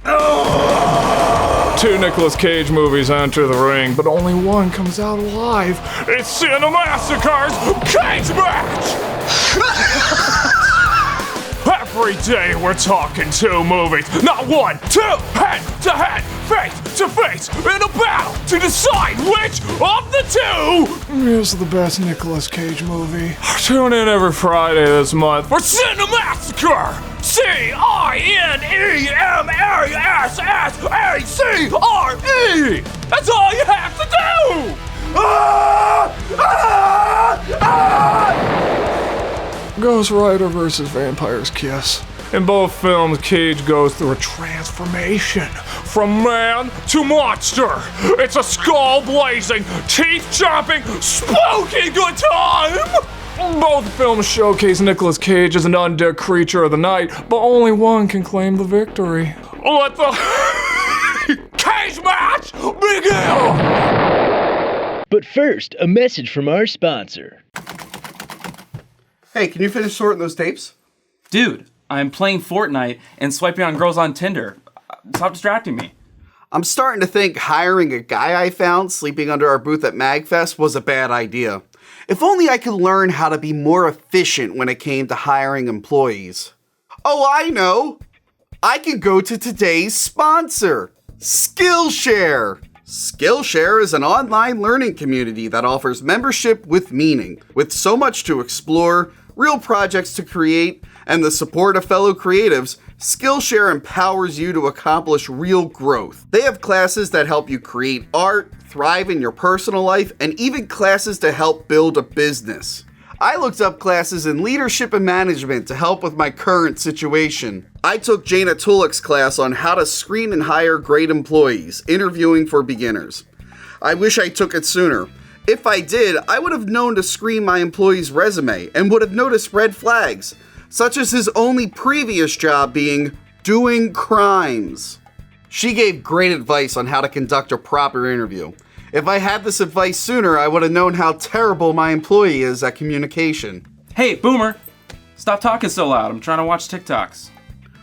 Two Nicolas Cage movies enter the ring, but only one comes out alive. It's Cinemassacre's Cage Match! Every day we're talking two movies, not one, two, head-to-head, face-to-face, in a battle to decide which of the two is the best Nicolas Cage movie. Tune in every Friday this month for Cinemassacre! Cinemassacre! That's all you have to do! Ghost Rider versus Vampire's Kiss. In both films, Cage goes through a transformation from man to monster. It's a skull-blazing, teeth-chopping, spooky good time! Both films showcase Nicolas Cage as an undead creature of the night, but only one can claim the victory. Let the Cage Match begin! But first, a message from our sponsor. Hey, can you finish sorting those tapes? Dude, I'm playing Fortnite and swiping on girls on Tinder. Stop distracting me. I'm starting to think hiring a guy I found sleeping under our booth at MagFest was a bad idea. If only I could learn how to be more efficient when it came to hiring employees. Oh, I know! I could go to today's sponsor, Skillshare. Skillshare is an online learning community that offers membership with meaning. With so much to explore, real projects to create, and the support of fellow creatives, Skillshare empowers you to accomplish real growth. They have classes that help you create art, thrive in your personal life, and even classes to help build a business. I looked up classes in leadership and management to help with my current situation. I took Jana Tulik's class on how to screen and hire great employees, interviewing for beginners. I wish I took it sooner. If I did, I would have known to screen my employee's resume and would have noticed red flags, such as his only previous job being doing crimes. She gave great advice on how to conduct a proper interview. If I had this advice sooner, I would have known how terrible my employee is at communication. Hey, Boomer! Stop talking so loud. I'm trying to watch TikToks.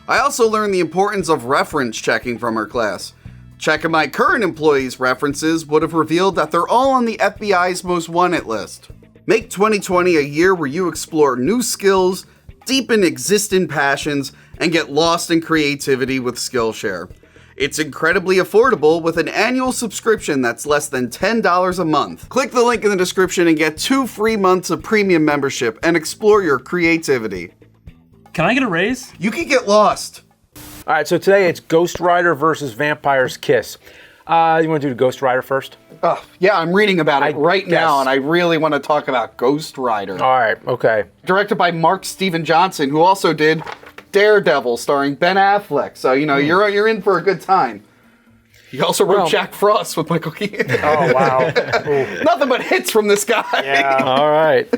I also learned the importance of reference checking from her class. Checking my current employees' references would have revealed that they're all on the FBI's most wanted list. Make 2020 a year where you explore new skills, deepen existing passions, and get lost in creativity with Skillshare. It's incredibly affordable with an annual subscription that's less than $10 a month. Click the link in the description and get 2 free months of premium membership and explore your creativity. Can I get a raise? You can get lost. All right, so today it's Ghost Rider versus Vampire's Kiss. You want to do Ghost Rider first? Yeah, I'm reading about it right now, and I really want to talk about Ghost Rider. All right, okay. Directed by Mark Steven Johnson, who also did Daredevil, starring Ben Affleck. So, you know, you're in for a good time. He also wrote Jack Frost with Michael Keaton. Oh, wow. Nothing but hits from this guy. Yeah. All right.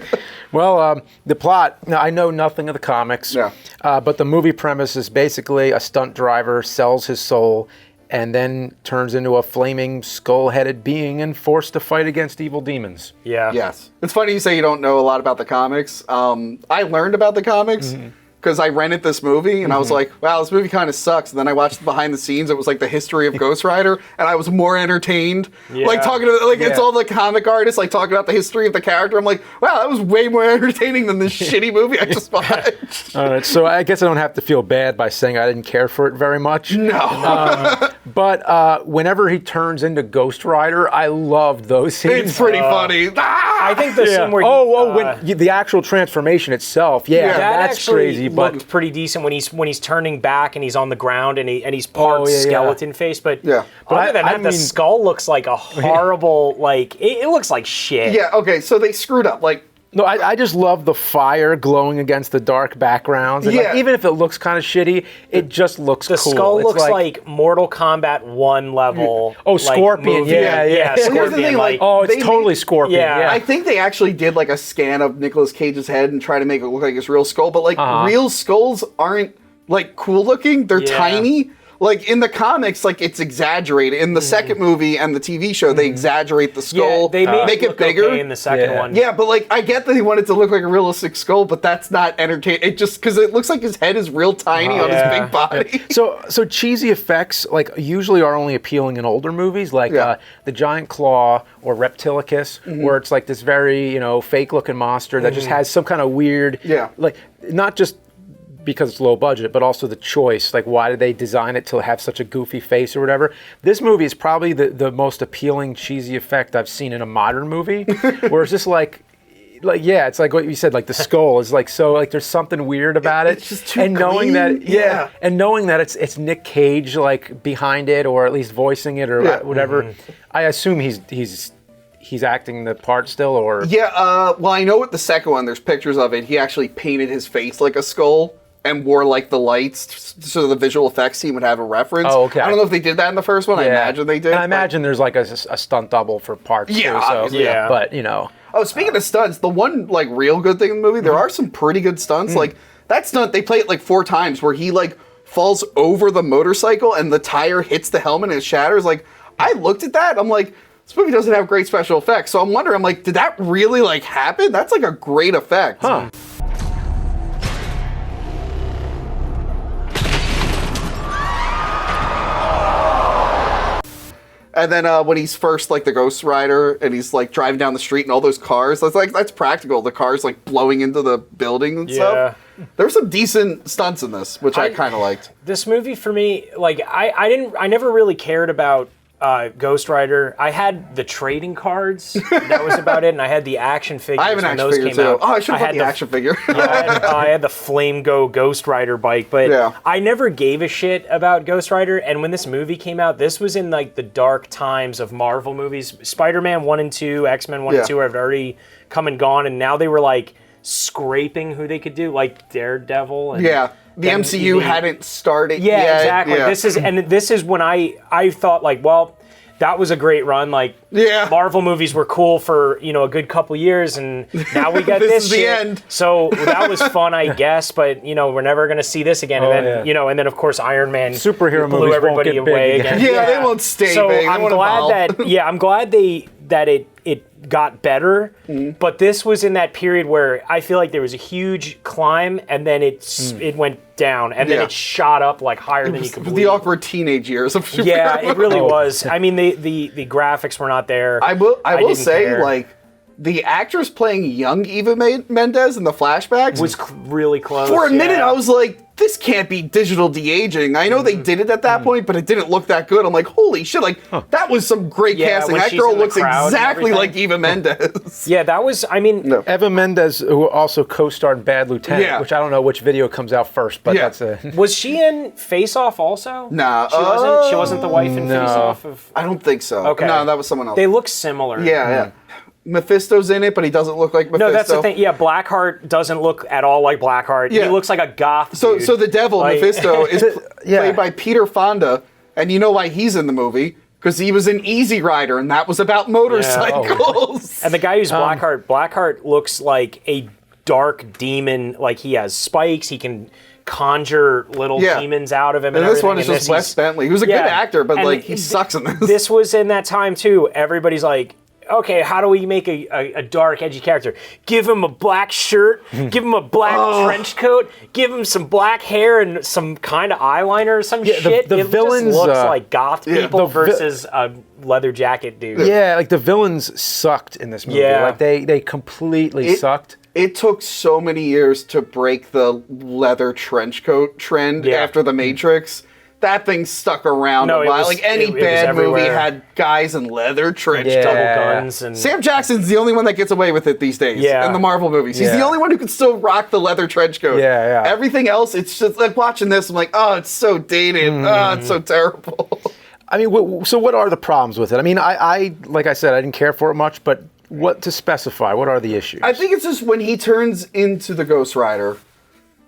Well, the plot, now, I know nothing of the comics, but the movie premise is basically a stunt driver sells his soul and then turns into a flaming, skull-headed being and forced to fight against evil demons. Yeah. Yes. It's funny you say you don't know a lot about the comics. I learned about the comics because I rented this movie, and I was like, wow, this movie kind of sucks. And then I watched the behind the scenes. It was like the history of Ghost Rider, and I was more entertained. Like talking to, it's all the comic artists, like talking about the history of the character. I'm like, wow, that was way more entertaining than this shitty movie I just watched. All right, so I guess I don't have to feel bad by saying I didn't care for it very much. No. But whenever he turns into Ghost Rider, I loved those scenes. It's pretty funny. I think the scene where when the actual transformation itself, that's crazy. But looked pretty decent when he's turning back and he's on the ground and he's part skeleton face. But other than that, the skull looks like a horrible it looks like shit. Yeah. Okay. So they screwed up. No, I just love the fire glowing against the dark backgrounds. And even if it looks kind of shitty, it just looks cool. The skull looks like Mortal Kombat 1 level. Oh, Scorpion. Movie. Yeah. Well, here's the thing, it's totally Scorpion. Yeah. I think they actually did a scan of Nicolas Cage's head and try to make it look like his real skull. But real skulls aren't cool looking. They're tiny. Like, in the comics, like, it's exaggerated. In the second movie and the TV show, they exaggerate the skull. Yeah, they make it bigger. Okay in the second one. Yeah, but, like, I get that they want it to look like a realistic skull, but that's not entertaining. It just, because it looks like his head is real tiny on his big body. So cheesy effects, like, usually are only appealing in older movies, like the Giant Claw or Reptilicus, where it's like this very, fake-looking monster that just has some kind of weird, like, not just because it's low budget, but also the choice. Like, why did they design it to have such a goofy face or whatever? This movie is probably the most appealing cheesy effect I've seen in a modern movie, where it's just like, it's like what you said, like the skull is like, so like there's something weird about it. It's just too and knowing clean. that, and knowing that it's Nick Cage like behind it, or at least voicing it, or whatever. I assume he's acting the part still, or well, I know with the second one, there's pictures of it. He actually painted his face like a skull and wore like the lights so the visual effects team would have a reference. Oh, okay. I don't know if they did that in the first one. I imagine they did. And I imagine there's like a stunt double for parts too. So, but Oh, speaking of stunts, the one like real good thing in the movie, there are some pretty good stunts. Like that stunt, they play it like 4 times where he like falls over the motorcycle and the tire hits the helmet and it shatters. Like I looked at that, I'm like, this movie doesn't have great special effects. So I'm wondering, I'm like, did that really like happen? That's like a great effect. Huh. And then when he's first like the Ghost Rider and he's like driving down the street and all those cars, that's practical. The cars like blowing into the building and stuff. There were some decent stunts in this, which I kind of liked. This movie for me, like I never really cared about Ghost Rider. I had the trading cards. That was about it, and I had the action figures. I have an action figure too. Out. Oh, I should have had the action figure. I had the Flame Go Ghost Rider bike, but I never gave a shit about Ghost Rider. And when this movie came out, this was in like the dark times of Marvel movies. Spider-Man 1 and 2, X-Men 1 and 2 had already come and gone, and now they were like scraping who they could do, like Daredevil. And the MCU hadn't started yet. Yeah, exactly. This is when I thought like, well, that was a great run. Like, Marvel movies were cool for a good couple years, and now we got this is shit. The end. So that was fun, I guess. But we're never gonna see this again. And then and then of course Iron Man superhero blew movies everybody won't get away big again. again. They won't stay so big. I'm glad that it got better, but this was in that period where I feel like there was a huge climb and then it went down and then it shot up like higher than you could believe. The awkward teenage years of superhero. Yeah, it really was. I mean, the graphics were not there. I will say, care. like, the actress playing young Eva Mendes in the flashbacks was really close. For a minute, I was like, this can't be digital de-aging. I know they did it at that point, but it didn't look that good. I'm like, holy shit, like, that was some great casting. That girl looks exactly like Eva Mendes. That was, Eva Mendes, who also co-starred in Bad Lieutenant, which I don't know which video comes out first, but that's a... Was she in Face Off also? Nah. She wasn't the wife in Face Off? I don't think so. Okay. No, that was someone else. They look similar. Yeah. Mephisto's in it, but he doesn't look like Mephisto. No, that's the thing. Yeah, Blackheart doesn't look at all like Blackheart. He looks like a goth dude. So the devil, Mephisto, is played by Peter Fonda, and you know why he's in the movie? Because he was in Easy Rider, and that was about motorcycles. And the guy who's Blackheart looks like a dark demon. Like he has spikes. He can conjure little demons out of him. And this one is just Wes Bentley, who's a good actor, but like he sucks in this. This was in that time too. Everybody's like, okay, how do we make a dark, edgy character? Give him a black shirt, give him a black trench coat, give him some black hair and some kind of eyeliner or some shit. The villains just looks like goth people versus a leather jacket dude. Yeah, like the villains sucked in this movie. Yeah. Like they completely sucked. It took so many years to break the leather trench coat trend after The Matrix. That thing stuck around a while. Like any bad movie had guys in leather trench coats. Double guns. And Sam Jackson's the only one that gets away with it these days in the Marvel movies. He's the only one who can still rock the leather trench coat. Everything else, it's just like watching this, I'm like, oh, it's so dated. Oh, it's so terrible. I mean, so what are the problems with it? I mean, I like I said, I didn't care for it much, but what to specify? What are the issues? I think it's just when he turns into the Ghost Rider.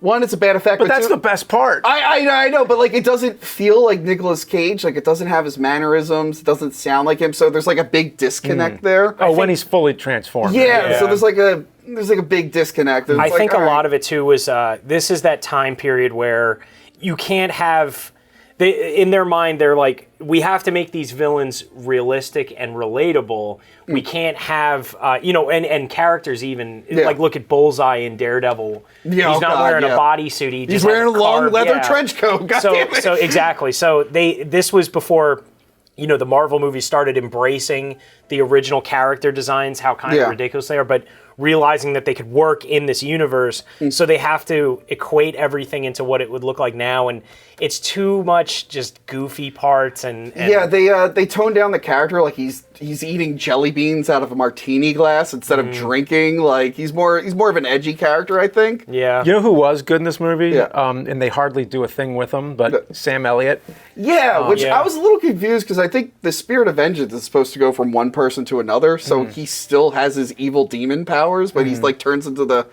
One, it's a bad effect. But that's the best part. I know, but like it doesn't feel like Nicolas Cage. Like it doesn't have his mannerisms. It doesn't sound like him. So there's like a big disconnect there. Oh, when he's fully transformed. Yeah. So there's like a big disconnect. I think a lot of it too was this is that time period where you can't have in their mind, they're like, we have to make these villains realistic and relatable. We can't have, and characters even, like look at Bullseye in Daredevil. Yeah, he's not wearing a bodysuit. He's wearing a long leather trench coat. God damn it. So exactly. So this was before, the Marvel movies started embracing the original character designs, how kind of ridiculous they are, but realizing that they could work in this universe, so they have to equate everything into what it would look like now, and it's too much just goofy parts and they toned down the character, like he's eating jelly beans out of a martini glass instead of drinking. Like he's more of an edgy character, I think. Yeah. You know who was good in this movie? Yeah. And they hardly do a thing with him, but Sam Elliott. Yeah, which I was a little confused because I think the spirit of vengeance is supposed to go from one person to another, so he still has his evil demon powers, but he's like turns into the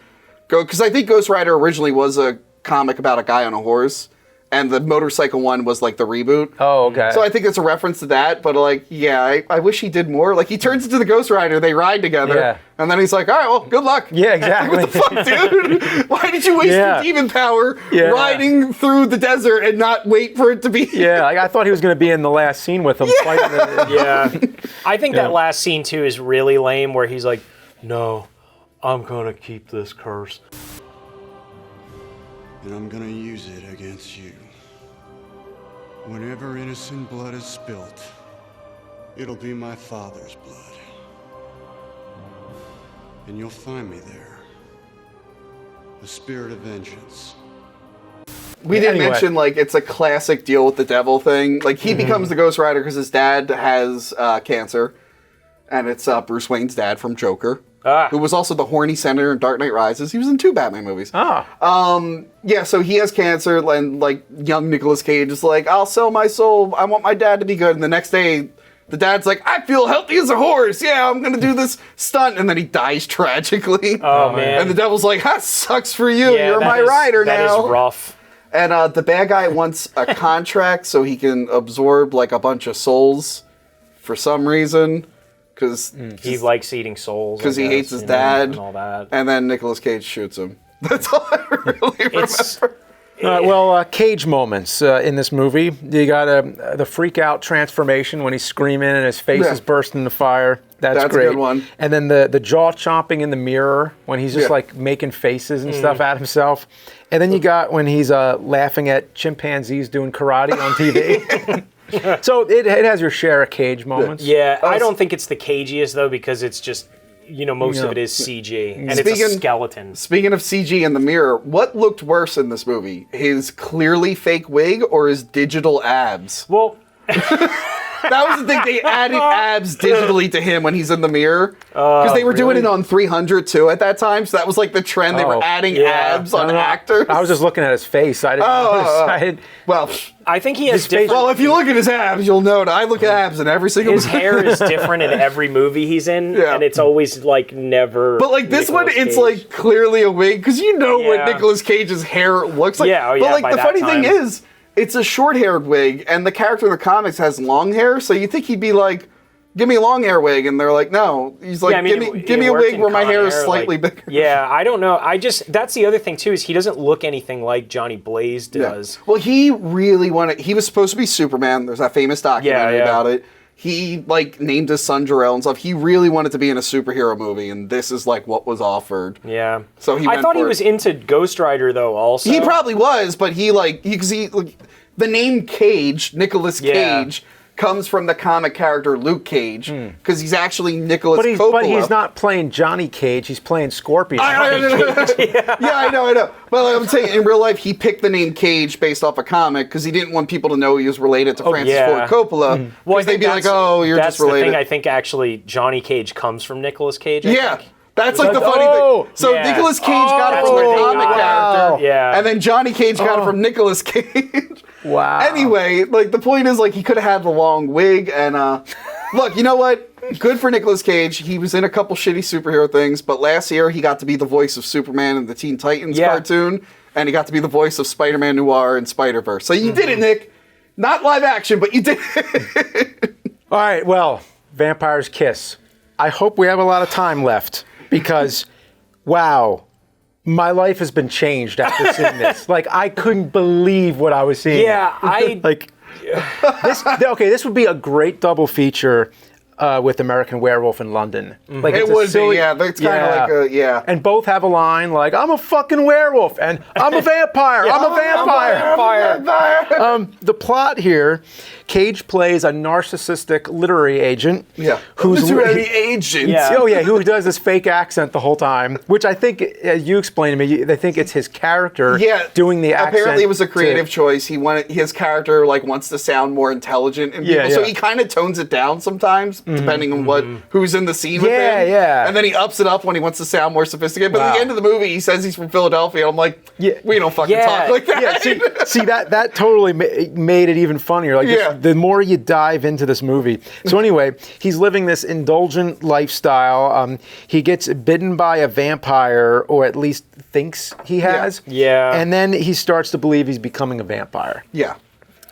because I think Ghost Rider originally was a comic about a guy on a horse, and the motorcycle one was like the reboot. Oh, okay. So I think it's a reference to that, but like, I wish he did more. Like he turns into the Ghost Rider, they ride together, and then he's like, all right, well, good luck. Yeah, exactly. Like, what the fuck, dude? Why did you waste your demon power riding through the desert and not wait for it to be? Yeah, like I thought he was going to be in the last scene with him. I think that last scene too is really lame, where he's like, no, I'm going to keep this curse. And I'm going to use it against you. Whenever innocent blood is spilt, it'll be my father's blood. And you'll find me there. The spirit of vengeance. We didn't mention, like, it's a classic deal with the devil thing. Like, he becomes the Ghost Rider because his dad has cancer. And it's Bruce Wayne's dad from Joker. Who was also the horny senator in Dark Knight Rises. He was in 2 Batman movies. So he has cancer, and like young Nicolas Cage is like, I'll sell my soul. I want my dad to be good. And the next day, the dad's like, I feel healthy as a horse. Yeah, I'm going to do this stunt. And then he dies tragically. Oh, man. And the devil's like, that sucks for you. You're my rider now. That is rough. And the bad guy wants a contract so he can absorb like a bunch of souls for some reason. Because he likes eating souls. Because he hates his dad. And all that. And then Nicolas Cage shoots him. That's all I really remember. Cage moments in this movie. You got the freak out transformation when he's screaming and his face is bursting into fire. That's great. A good one. And then the jaw chomping in the mirror when he's just like making faces and stuff at himself. And then you got when he's laughing at chimpanzees doing karate on TV. So it has your share of Cage moments. Yeah, I don't think it's the cagiest though, because it's just, most of it is CG and it's a skeleton. Speaking of CG in the mirror, what looked worse in this movie? His clearly fake wig or his digital abs? Well, that was the thing. They added abs digitally to him when he's in the mirror. Because they were doing it on 300 too at that time. So that was like the trend. They were adding abs on actors. I was just looking at his face. I didn't Well, I think he has different... Well, if you look at his abs, you'll know. I look at abs in every single movie. His hair is different in every movie he's in. And it's always like never... But like this one, it's like clearly a wig. Because what Nicolas Cage's hair looks like. Yeah, but like the funny thing is, it's a short-haired wig, and the character in the comics has long hair, so you think he'd be like, give me a long hair wig, and they're like, no. He's like, give me a wig where my hair is slightly bigger. Yeah, I don't know. That's the other thing, too, is he doesn't look anything like Johnny Blaze does. Yeah. Well, he really he was supposed to be Superman. There's that famous documentary about it. He, like, named his son Jor-El and stuff. He really wanted to be in a superhero movie, and this is, like, what was offered. Yeah. So I thought he was into Ghost Rider, though, also. He probably was, but the name Cage, Nicolas Cage, comes from the comic character Luke Cage, because he's actually Nicolas Coppola. But he's not playing Johnny Cage, he's playing Scorpion. Yeah, I know. But I'm saying, in real life, he picked the name Cage based off a comic, because he didn't want people to know he was related to Francis Ford Coppola. Because they'd be like, oh, you're just related. That's the thing, I think, actually, Johnny Cage comes from Nicolas Cage, I think. That's like the funny thing. So Nicolas Cage got it from the comic character, and then Johnny Cage got it from Nicolas Cage. Wow. Anyway, like the point is, like he could have had the long wig, and look, you know what? Good for Nicolas Cage. He was in a couple shitty superhero things, but last year he got to be the voice of Superman in the Teen Titans cartoon, and he got to be the voice of Spider-Man Noir in Spider-Verse. So you did it, Nick. Not live action, but you did it. All right, well, Vampire's Kiss. I hope we have a lot of time left. Because, wow, my life has been changed after seeing this. Like, I couldn't believe what I was seeing. Yeah, This would be a great double feature with American Werewolf in London. Like It would be, yeah. But it's kind of like a, And both have a line like, I'm a fucking werewolf, and I'm a vampire, I'm a vampire. The plot here, Cage plays a narcissistic literary agent. Yeah. Who's literary agent. Yeah. Oh, yeah, who does this fake accent the whole time, which I think, as you explained to me, they think it's his character doing the accent. Apparently it was a creative choice. His character wants to sound more intelligent and people, so he kind of tones it down sometimes, depending on who's in the scene with him. Yeah. And then he ups it up when he wants to sound more sophisticated. But at the end of the movie, he says he's from Philadelphia. I'm like, we don't fucking talk like that. Yeah, see that totally made it even funnier. Like, the more you dive into this movie. So anyway, he's living this indulgent lifestyle. He gets bitten by a vampire, or at least thinks he has. Yeah. And then he starts to believe he's becoming a vampire. Yeah.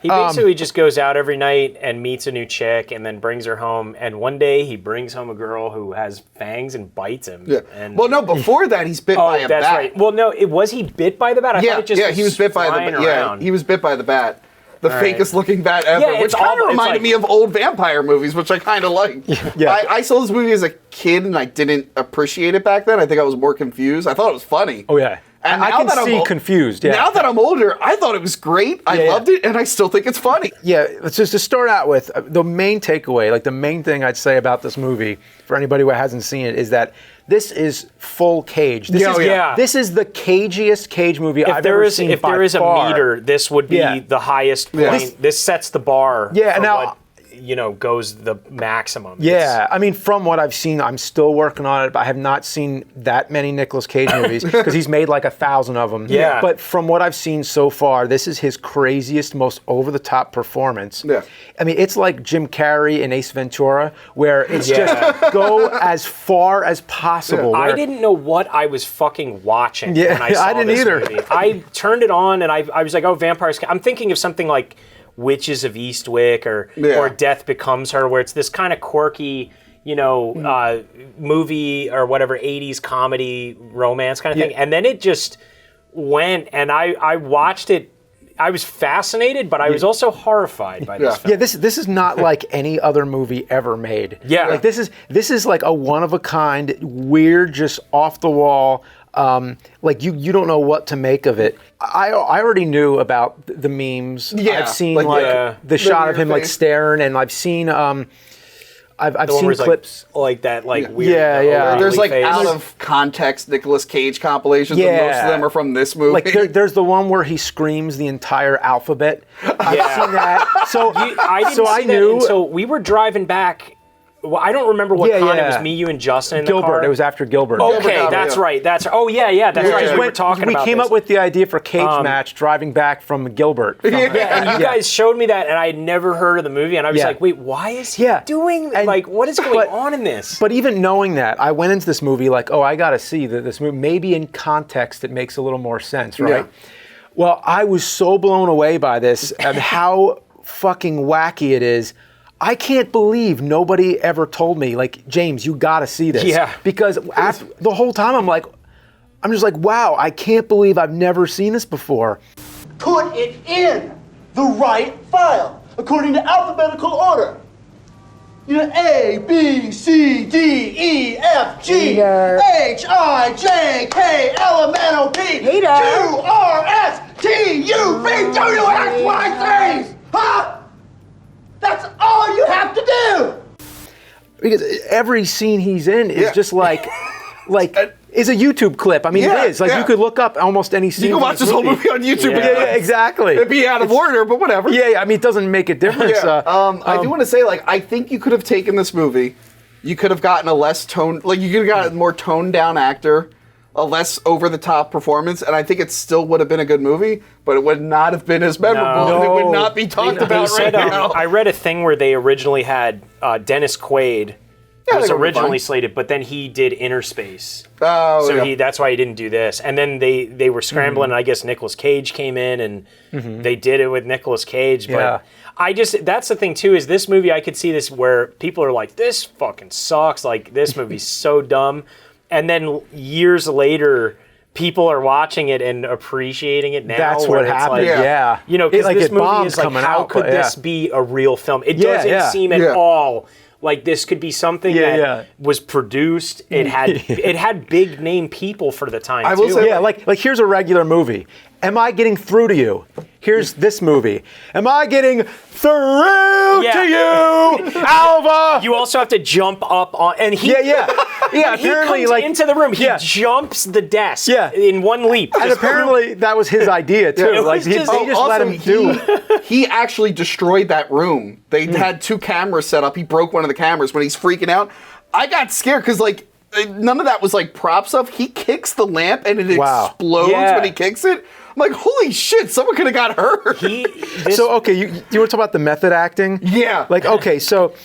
He basically just goes out every night and meets a new chick and then brings her home. And one day he brings home a girl who has fangs and bites him. Yeah. And Well, no, before that, he's bit by a bat. that's right. Well, no, was he bit by the bat? I thought it just he was bit by the bat. Yeah, he was bit by the bat. The fakest looking bat ever, Yeah, which it's kind of awful. reminded me of old vampire movies, which I kind of like. I saw this movie as a kid and I didn't appreciate it back then. I think I was more confused. I thought it was funny. Oh, yeah. And I now can that see I'm confused. Yeah. Now that I'm older, I thought it was great. I loved it, and I still think it's funny. Yeah, let's just to start out with the main takeaway, like the main thing I'd say about this movie for anybody who hasn't seen it is that this is full Cage. This is the cagiest Cage movie I've ever seen. If there is a meter, this would be the highest point. This sets the bar. Yeah, for now what, goes the maximum. Yeah, I mean, from what I've seen, I'm still working on it, but I have not seen that many Nicolas Cage movies because he's made like 1,000 of them. Yeah. But from what I've seen so far, this is his craziest, most over-the-top performance. Yeah. I mean, it's like Jim Carrey in Ace Ventura, where it's just go as far as possible. I didn't know what I was fucking watching when I saw I didn't this either. movie. I turned it on and I was like, oh, vampires. I'm thinking of something like Witches of Eastwick or Death Becomes Her, where it's this kind of quirky, movie or whatever, 80s comedy romance kind of thing. And then it just went, and I watched it. I was fascinated, but I was also horrified by this film. Yeah, this is not like any other movie ever made. Yeah. Like this is like a one-of-a-kind, weird, just off-the-wall, like you don't know what to make of it. I already knew about the memes. Yeah, I've seen the shot of him like face. staring, and I've seen I've seen clips like that, like weird. Yeah. There's like face. out of context Nicolas Cage compilations, and most of them are from this movie. Like there's the one where he screams the entire alphabet. I've seen that. So I didn't see that until we were driving back. Well, I don't remember what con it was. Me, you, and Justin in the car. Gilbert. It was after Gilbert. Okay, that's right. That's right. That's right. We were talking about We came this. up with the idea for Cage Match driving back from Gilbert. And you guys showed me that, and I had never heard of the movie, and I was like, wait, why is he doing? And, like, what is going on in this? But even knowing that, I went into this movie like, oh, I got to see this movie. Maybe in context, it makes a little more sense, right? Yeah. Well, I was so blown away by this and how fucking wacky it is. I can't believe nobody ever told me, like, James, you gotta see this. Yeah. Because after, the whole time I'm just like, wow, I can't believe I've never seen this before. Put it in the right file, according to alphabetical order. A, B, C, D, E, F, G, H, I, J, K, L, M, N, O, P, Q, R, S, T, U, V, W, X, Y, Z. Huh? That's all you have to do! Because every scene he's in is just like is a YouTube clip. I mean, it is. Like, you could look up almost any scene. You can watch this whole movie on YouTube. Yeah, exactly. It'd be out of order, but whatever. Yeah, I mean, it doesn't make a difference. I do want to say, like, I think you could have taken this movie, you could have gotten a less toned, like, you could have gotten a more toned down actor, a less over-the-top performance, and I think it still would have been a good movie, but it would not have been as memorable, and it would not be talked about right now. I read a thing where they originally had Dennis Quaid, who was originally slated, but then he did Inner Space. Oh, so that's why he didn't do this. And then they were scrambling, and I guess Nicolas Cage came in, and they did it with Nicolas Cage, but... that's the thing too, is this movie, I could see this where people are like, this fucking sucks, like, this movie's so dumb. And then years later, people are watching it and appreciating it now. That's where what it's happened. like, Yeah. You know, because this it movie bombs is like, coming how out, could but this be a real film? It doesn't seem at all like this could be something that was produced. It had big name people for the time. I will say, like here's a regular movie. Am I getting through to you? Here's this movie. Am I getting through to you, Alva? You also have to jump up on, and he apparently, he comes like into the room. He jumps the desk in one leap. And apparently that was his idea too. Like they just let him do it. He actually destroyed that room. They had 2 cameras set up. He broke one of the cameras when he's freaking out. I got scared because like none of that was like prop stuff. He kicks the lamp and it explodes when he kicks it. I'm like, holy shit, someone could have got hurt. So, okay, you want to talk about the method acting? Yeah. Like, okay, so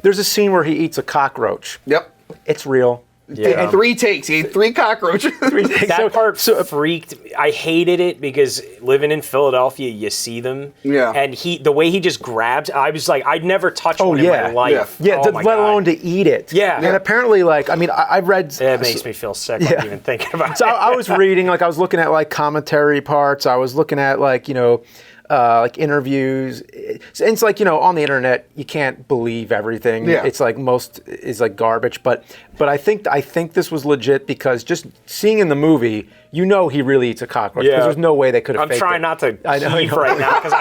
there's a scene where he eats a cockroach. Yep. It's real. And 3 takes. He ate 3 cockroaches. 3 takes. That part freaked. I hated it because living in Philadelphia, you see them. Yeah. And the way he just grabs, I was like, I'd never touched one in my life. Yeah, oh my let God. alone to eat it. Yeah. And apparently, like, I mean, I read... It makes me feel sick even thinking about it. So I was reading, like, I was looking at, like, commentary parts. I was looking at, like, you know... like interviews. It's like, you know, on the internet, you can't believe everything. Yeah. It's like most is like garbage. But I think this was legit because just seeing in the movie, you know, he really eats a cockroach. Because there's no way they could have. I'm trying not to heave right now because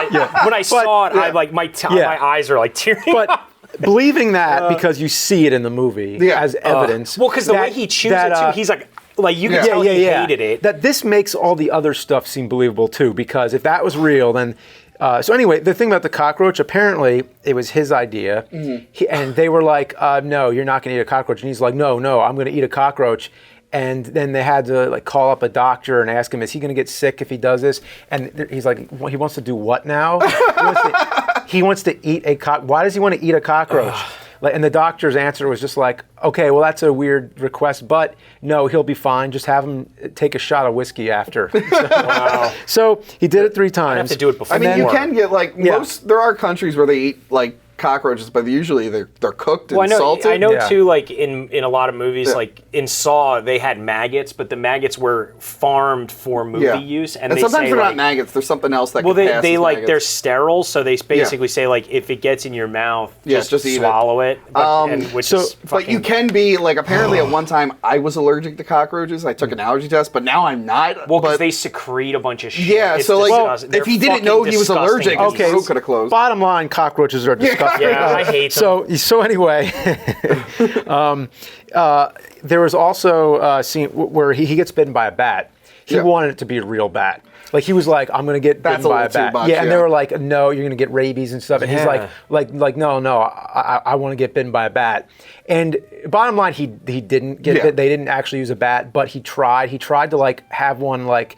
when I saw it, I like my eyes are like tearing. But believing that because you see it in the movie as evidence. Well, because the way he chews it too, he's like you can tell he hated it. That this makes all the other stuff seem believable too, because if that was real, then. So anyway, the thing about the cockroach, apparently it was his idea, and they were like, "No, you're not going to eat a cockroach," and he's like, "No, I'm going to eat a cockroach." And then they had to like call up a doctor and ask him, "Is he going to get sick if he does this?" And he's like, well, "He wants to do what now?" He wants to eat a Why does he want to eat a cockroach? And the doctor's answer was just like, okay, well, that's a weird request, but no, he'll be fine. Just have him take a shot of whiskey after. So he did it 3 times. I have to do it before. I mean, you can get like there are countries where they eat like cockroaches, but usually they're cooked and salted. I know too, like in a lot of movies, like in Saw, they had maggots, but the maggots were farmed for movie use. And they sometimes say, they're like, not maggots. There's something else that well, can pass they as like maggots. they're sterile, so they basically say like if it gets in your mouth, just eat swallow it. But you can be like apparently at one time I was allergic to cockroaches. I took an allergy test, but now I'm not. Well, because they secrete a bunch of shit. Yeah, It's so like disgusting. if he They're didn't know fucking he was allergic, disgusting. his throat could have closed. Bottom line, cockroaches are disgusting. Yeah, I hate them. So anyway, there was also a scene where he gets bitten by a bat. He wanted it to be a real bat. Like he was like, I'm gonna get bitten by a bat. And they were like, no, you're gonna get rabies and stuff. And he's like, no, I want to get bitten by a bat. And bottom line, he didn't get bit. They didn't actually use a bat, but he tried. He tried to like have one like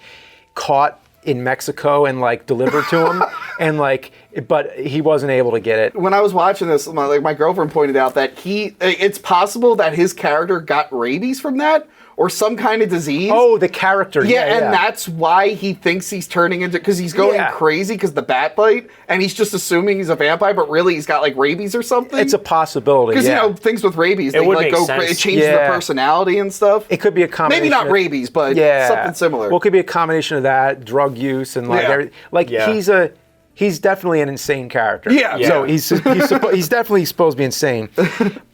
caught in Mexico and like delivered to him, and like, but he wasn't able to get it. When I was watching this, my girlfriend pointed out that it's possible that his character got rabies from that. Or some kind of disease. Oh, the character. And that's why he thinks he's turning into, because he's going crazy because the bat bite, and he's just assuming he's a vampire, but really he's got like rabies or something. It's a possibility. Because you know things with rabies, they like go crazy. It changes the personality and stuff. It could be a combination. Maybe not rabies, but something similar. Well, it could be a combination of that, drug use, and like everything. Like he's definitely an insane character. So he's definitely supposed to be insane.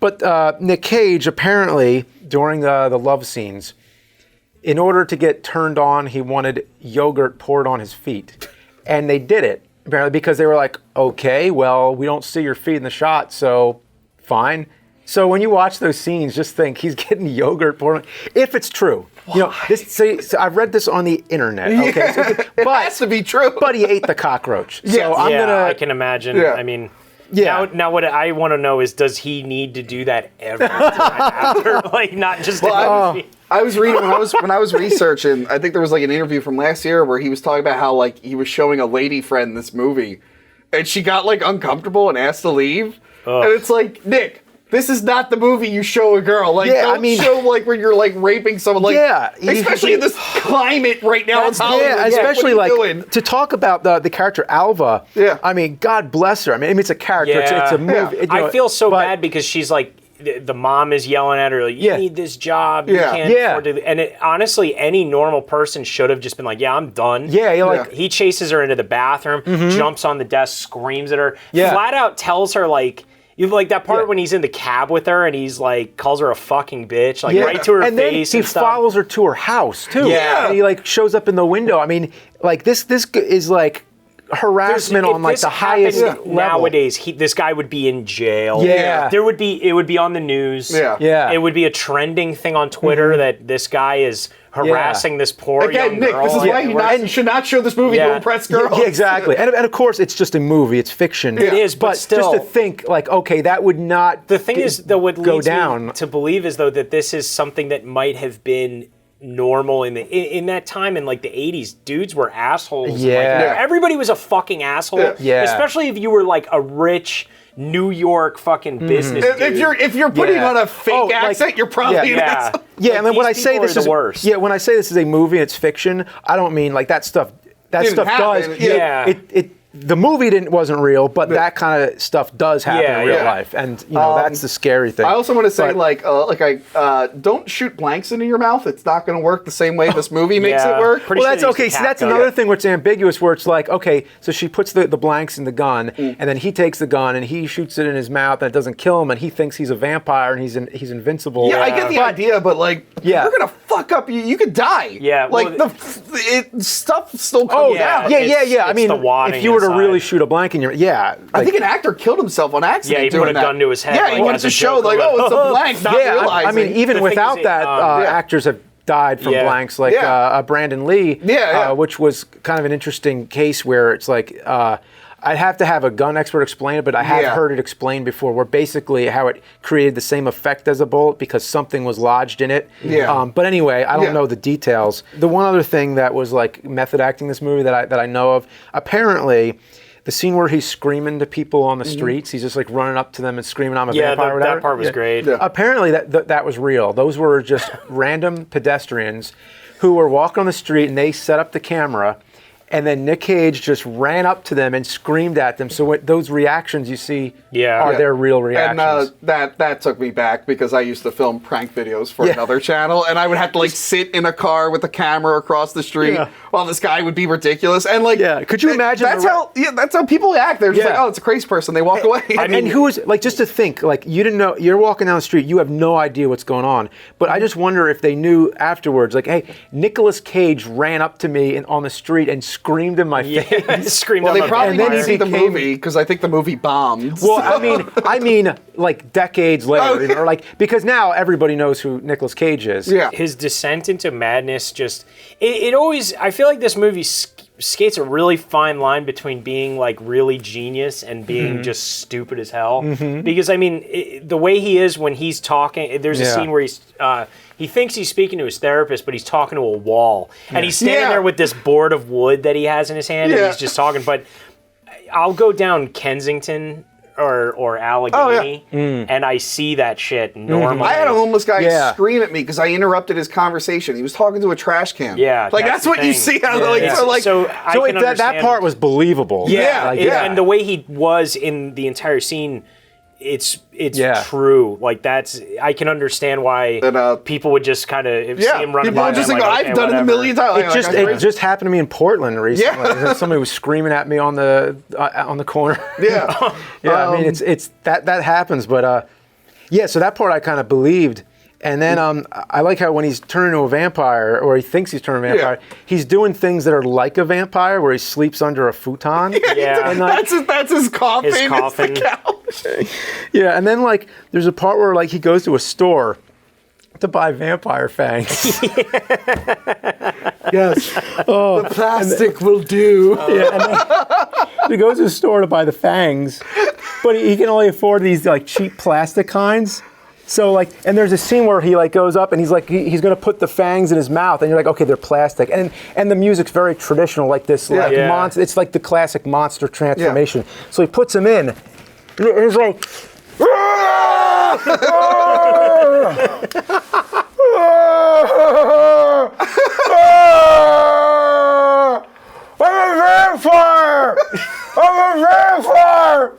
But Nick Cage apparently, during the love scenes, in order to get turned on, he wanted yogurt poured on his feet. And they did it, apparently, because they were like, okay, well, we don't see your feet in the shot, so fine. So when you watch those scenes, just think he's getting yogurt poured on. If it's true. Why? You know, so I've read this on the internet. Okay, it has to be true. But he ate the cockroach. So I can imagine. I mean, now what I want to know is, does he need to do that every time after, like not just? I was reading when I was researching. I think there was like an interview from last year where he was talking about how like he was showing a lady friend this movie, and she got like uncomfortable and asked to leave. And it's like, Nick, this is not the movie you show a girl. Like, don't show like when you're like raping someone. Like, especially in this climate right now. Especially like to talk about the character Alva. I mean, God bless her. I mean, it's a character. It's a movie. I feel so bad because she's like the mom is yelling at her, like, you need this job, you can't afford to. And honestly, any normal person should have just been like, I'm done. He chases her into the bathroom, jumps on the desk, screams at her, flat out tells her, like, you like that part when he's in the cab with her and he's like calls her a fucking bitch, like right to her and face. Then he follows her to her house too. And he like shows up in the window. I mean, like this is like harassment on like the highest level. Nowadays, this guy would be in jail. It would be on the news. It would be a trending thing on Twitter that this guy is harassing this poor young Nick, girl. this is why you should not show this movie to impress girls. Exactly. And of course, it's just a movie. It's fiction. It is, but still. Just to think, like, okay, that would not The thing is, though, what leads down. me to believe is, though, that this is something that might have been normal in that time in like the 80s. Dudes were assholes. Everybody was a fucking asshole. Especially if you were like a rich New York fucking business dude. If you're putting on a fake accent, you're probably an asshole. And then when I say this is worst. when I say this is a movie and it's fiction, I don't mean like that stuff. That stuff does. The movie wasn't real, but that kind of stuff does happen in real life, and you know that's the scary thing. I also want to say, don't shoot blanks into your mouth. It's not going to work the same way this movie makes it work. Well, that's okay. See, that's another thing where it's ambiguous, where it's like, okay, so she puts the blanks in the gun, and then he takes the gun and he shoots it in his mouth, and it doesn't kill him, and he thinks he's a vampire and he's invincible. I get the idea, but like, you're gonna fuck up. You could die. Stuff still comes out. I mean, if you were to really shoot a blank in your I think an actor killed himself on accident. Yeah, he put a gun to his head. Yeah, he wanted to show like, it's a blank. Not realizing. I mean, even without that, actors have died from blanks, like Brandon Lee, which was kind of an interesting case where it's like. I'd have to have a gun expert explain it, but I have heard it explained before, where basically how it created the same effect as a bullet because something was lodged in it. But anyway, I don't know the details. The one other thing that was like method acting in this movie that I know of, apparently, the scene where he's screaming to people on the streets, he's just like running up to them and screaming, "I'm a vampire," or whatever. That part was great. Apparently, that was real. Those were just random pedestrians who were walking on the street, and they set up the camera. And then Nick Cage just ran up to them and screamed at them. So those reactions you see are their real reactions. And that took me back because I used to film prank videos for another channel, and I would have to like sit in a car with a camera across the street while this guy would be ridiculous. And like, could you imagine? That's how people act. They're just like, it's a crazy person. They walk away. I mean, who is like just to think like you didn't know you're walking down the street, you have no idea what's going on. But I just wonder if they knew afterwards, like, hey, Nicolas Cage ran up to me on the street and screamed in my face. Screamed. Well, they probably didn't see the movie because I think the movie bombed. Well, I mean, like decades later, you know, or like because now everybody knows who Nicolas Cage is. Yeah. His descent into madness just it always. I feel like this movie skates a really fine line between being like really genius and being just stupid as hell. Because I mean, the way he is when he's talking, there's a scene where he thinks he's speaking to his therapist, but he's talking to a wall. And he's standing there with this board of wood that he has in his hand, and he's just talking. But I'll go down Kensington or Allegheny, and I see that shit normally. I had a homeless guy scream at me because I interrupted his conversation. He was talking to a trash can. Yeah, like that's what you see. So that part was believable. And the way he was in the entire scene. It's true. Like I can understand why people would just kind of see him running by. Just like, I've done it a million times. It just happened to me in Portland recently. Somebody was screaming at me on the corner. I mean it's that happens, but so that part I kind of believed. And then I like how when he's turning into a vampire, or he thinks he's turning a vampire, he's doing things that are like a vampire, where he sleeps under a futon. And that's his coffin. His coffin. It's the couch. And then like there's a part where like he goes to a store to buy vampire fangs. The plastic will do. And then he goes to the store to buy the fangs, but he can only afford these like cheap plastic kinds. So like, and there's a scene where he like goes up and he's like he's gonna put the fangs in his mouth, and you're like, okay, they're plastic, and the music's very traditional, like this monster. It's like the classic monster transformation. So he puts them in, and he's like, I'm a vampire. I'm a vampire.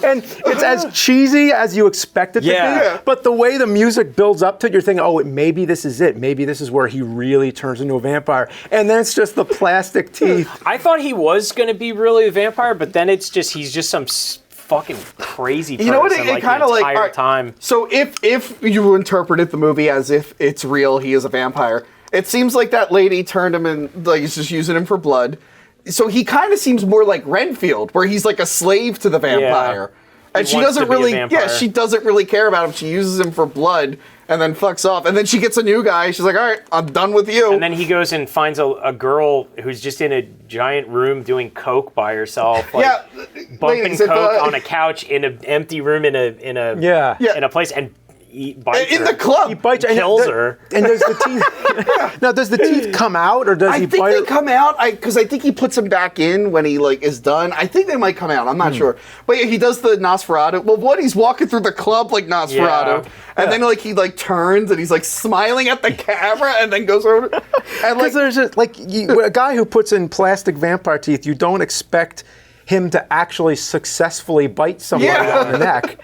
And it's as cheesy as you expect it to be. But the way the music builds up to it, you're thinking, oh, maybe this is it. Maybe this is where he really turns into a vampire. And then it's just the plastic teeth. I thought he was going to be really a vampire, but then he's just some fucking crazy person. You know what? It kind of like entire time. So if you interpreted the movie as if it's real, he is a vampire. It seems like that lady turned him and like he's just using him for blood. So he kind of seems more like Renfield, where he's like a slave to the vampire. And she doesn't really, she doesn't really care about him. She uses him for blood and then fucks off. And then she gets a new guy. She's like, all right, I'm done with you. And then he goes and finds a girl who's just in a giant room doing coke by herself. Like, bumping coke on a couch in an empty room in a place and bites in her. the club. He bites He kills her. And does the teeth... Now, does the teeth come out, or does he bite her? I think they come out, because I think he puts them back in when he, like, is done. I think they might come out. I'm not sure. But yeah, he does the Nosferatu. Well, he's walking through the club like Nosferatu. And then, like, he, like, turns and he's, like, smiling at the camera and then goes over. And, like, there's a guy who puts in plastic vampire teeth, you don't expect him to actually successfully bite somebody on the neck.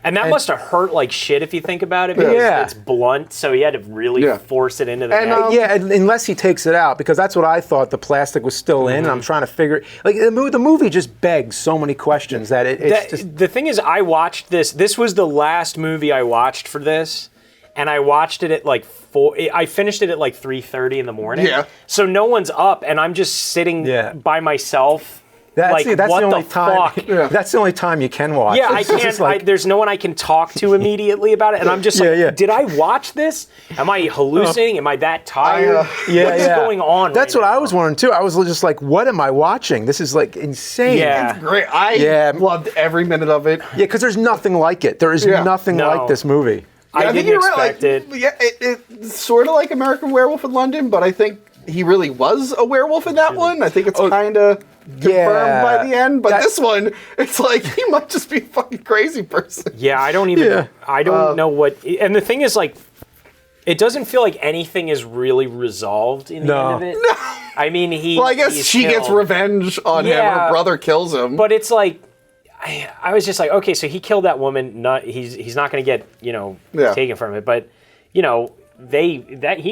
And that must have hurt like shit if you think about it, because it's blunt, so he had to really force it into the neck. Unless he takes it out, because that's what I thought the plastic was still in, and I'm trying to figure... Like, the movie just begs so many questions that it's just... The thing is, I watched this. This was the last movie I watched for this, and I watched it at like 4... I finished it at like 3:30 in the morning. Yeah. So no one's up, and I'm just sitting by myself... That's what the only the time. fuck? That's the only time you can watch. Yeah, I can't. There's no one I can talk to immediately about it, and I'm just like, did I watch this? Am I hallucinating? Am I that tired? What's going on? That's what I was wondering too. I was just like, what am I watching? This is like insane. It's great. I loved every minute of it. Yeah, because there's nothing like it. There is nothing like this movie. I didn't expect it. Yeah, it's sort of like American Werewolf in London, but I think he really was a werewolf in that one. I think it's kind of confirmed by the end, but this one, it's like he might just be a fucking crazy person. Yeah, I don't even. I don't know what. And the thing is, like, it doesn't feel like anything is really resolved in the end of it. No. I mean, Well, I guess she gets revenge on him. Her brother kills him. But it's like, I was just like, okay, so he killed that woman. He's not going to get taken from it, but he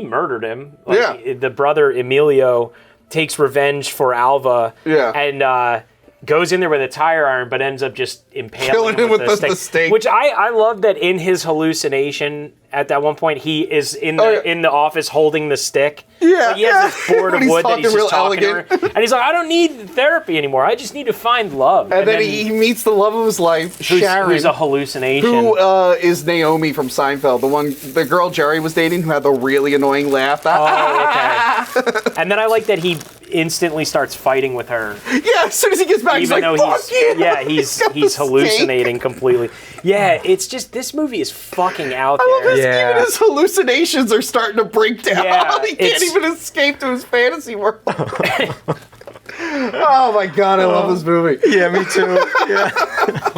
murdered him. Like, the brother Emilio takes revenge for Alva and goes in there with a tire iron, but ends up just impaling him with the stake. Which I love that in his hallucination at that one point, he is in the office holding the stick. Yeah. He has this board of wood that he's just talking to her. And he's like, I don't need therapy anymore. I just need to find love. And then he meets the love of his life, Sharon. Who's a hallucination. Who is Naomi from Seinfeld, the girl Jerry was dating who had the really annoying laugh. Oh, okay. And then I like that he instantly starts fighting with her. Yeah, as soon as he gets back, he's like, fuck you! Yeah, he's hallucinating completely. Yeah, it's just, this movie is fucking out there. I love even his hallucinations are starting to break down. Yeah, he can't even escape to his fantasy world. Oh my god, I love this movie. Yeah, me too. Yeah.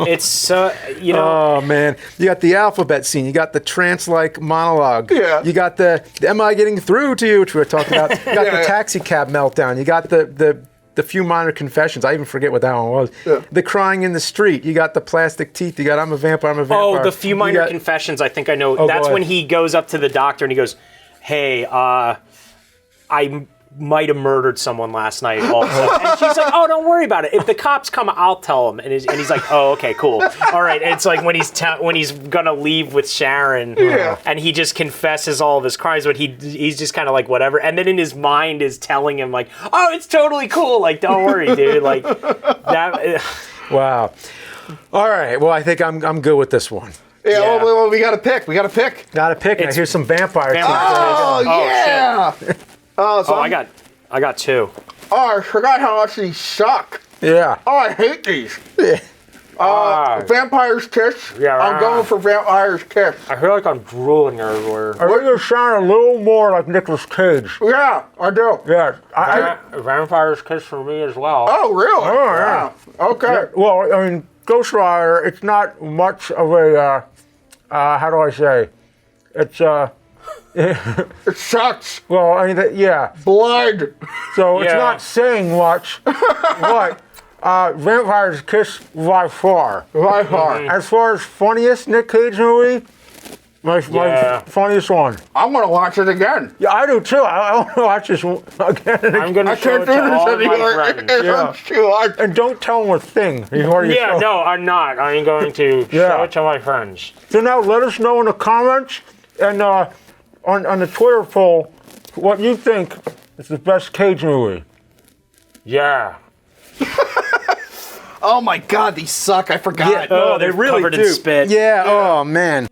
It's so, Oh man, you got the alphabet scene. You got the trance-like monologue. Yeah. You got the "Am I getting through to you?" which we were talking about. You got the taxi cab meltdown. You got the few minor confessions. I even forget what that one was. Yeah. The crying in the street. You got the plastic teeth. You got I'm a vampire. Oh, the few minor confessions. I think I know. That's when he goes up to the doctor and he goes, "Hey, I might have murdered someone last night also." And she's like, "Oh, don't worry about it. If the cops come, I'll tell them." And he's like, "Oh, okay, cool. All right." And it's like when he's gonna leave with Sharon, and he just confesses all of his crimes, but he's just kind of like whatever. And then in his mind is telling him like, "Oh, it's totally cool. Like, don't worry, dude." Like that. Wow. All right. Well, I think I'm good with this one. Yeah. Well, we gotta pick. Got to pick. Now here's some vampires. Oh yeah. Shit. I got two. Oh, I forgot how much these suck. Yeah. Oh, I hate these. Yeah. Vampire's Kiss. Yeah. I'm going for Vampire's Kiss. I feel like I'm drooling everywhere. I think you sound a little more like Nicolas Cage. Yeah, I do. Yeah. Vampire's Kiss for me as well. Oh, really? Oh, yeah. Okay. Yeah. Well, I mean, Ghost Rider, it's not much of a, how do I say? It's, it sucks. Well, I mean, yeah. Blood. So it's not saying much, but Vampire's Kiss by far. By far. As far as funniest Nick Cage movie, my funniest one. I want to watch it again. Yeah, I do too. I want to watch this again. I'm going to show it to all my friends. Yeah. And don't tell them a thing. Yeah, no, I'm not. I'm going to show it to my friends. So now let us know in the comments and on the Twitter poll what you think is the best Cage movie. Yeah. Oh my god, these suck. I forgot. Yeah, they really do. Yeah, oh man.